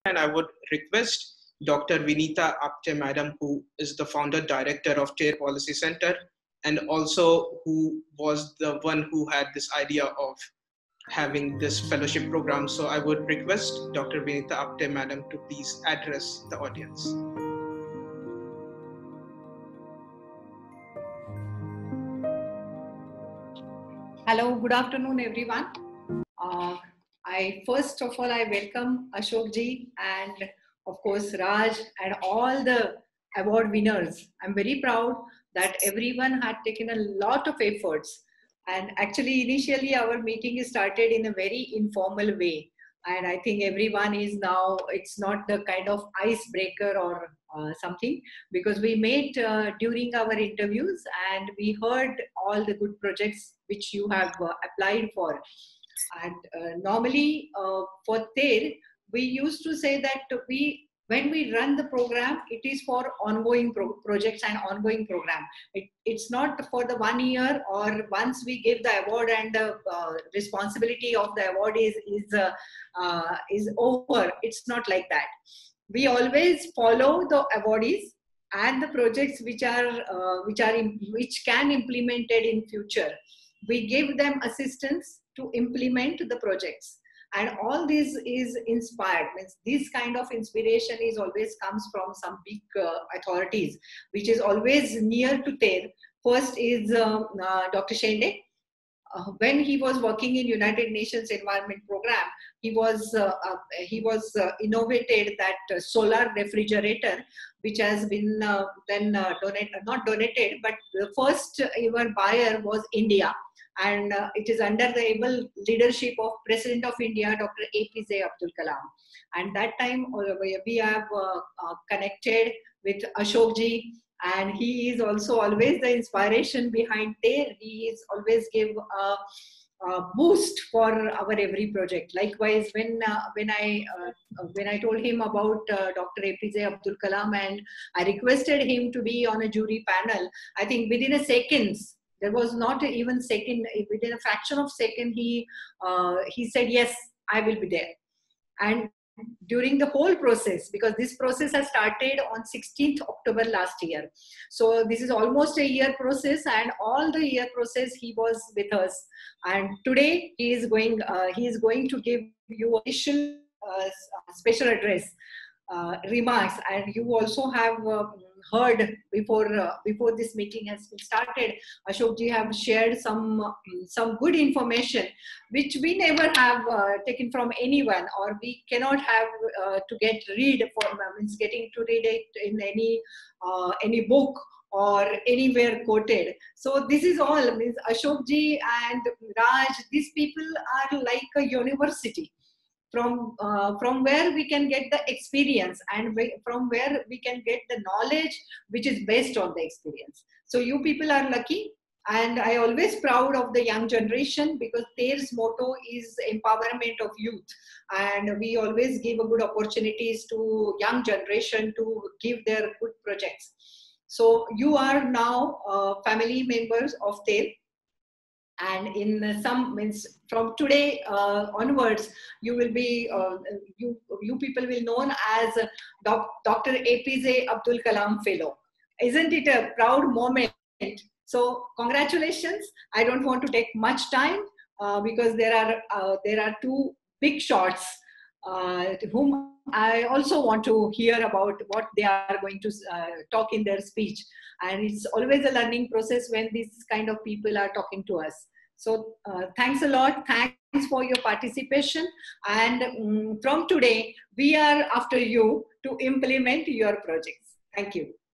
And I would request Dr. Vinita Apte Madam, who is the founder director of TARE Policy Center, and also who was the one who had this idea of having this fellowship program. So I would request Dr. Vinita Apte Madam to please address the audience. Hello, good afternoon, everyone. First of all, I welcome Ashok ji and of course Raj and all the award winners. I'm very proud that everyone had taken a lot of efforts. And actually, initially our meeting started in a very informal way. And I think everyone is now, it's not the kind of icebreaker or something, because we met during our interviews and we heard all the good projects which you have applied for. And normally for TARE, we used to say that when we run the program, it is for ongoing projects and ongoing program. It's not for the 1 year or once we give the award and the responsibility of the award is over. It's not like that. We always follow the awardees and the projects which can implemented in future. We give them assistance to implement the projects, and all this is inspired. Means this kind of inspiration is always comes from some big authorities, which is always near to TARE. First is Dr. Shende. When he was working in United Nations Environment Program, he was innovated that solar refrigerator, which has been then not donated, but the first ever buyer was India. And it is under the able leadership of President of India, Dr. APJ Abdul Kalam. And that time we have connected with Ashok ji, and he is also always the inspiration behind TARE. He is always give a boost for our every project. Likewise, when I told him about Dr. APJ Abdul Kalam and I requested him to be on a jury panel, I think within a seconds, there was not even second, within a fraction of second, he said, yes, I will be there. And during the whole process, because this process has started on 16th October last year. So this is almost a year process, and all the year process he was with us. And today he is going to give you additional special address remarks, and you also have heard before this meeting has been started, Ashok ji have shared some good information which we never have taken from anyone, or we cannot have to read it in any book or anywhere quoted. So this is all, means Ashok ji and Raj, these people are like a university from where we can get the experience, and from where we can get the knowledge which is based on the experience. So you people are lucky, and I always proud of the young generation, because TARE's motto is empowerment of youth, and we always give a good opportunities to young generation to give their good projects. So you are now family members of TARE. And in some means from today onwards, you will be you people will known as Dr. APJ Abdul Kalam Fellow. Isn't it a proud moment? So congratulations. I don't want to take much time because there are two big shots whom I also want to hear about what they are going to talk in their speech. And it's always a learning process when these kind of people are talking to us. So thanks a lot. Thanks for your participation. And from today, we are after you to implement your projects. Thank you.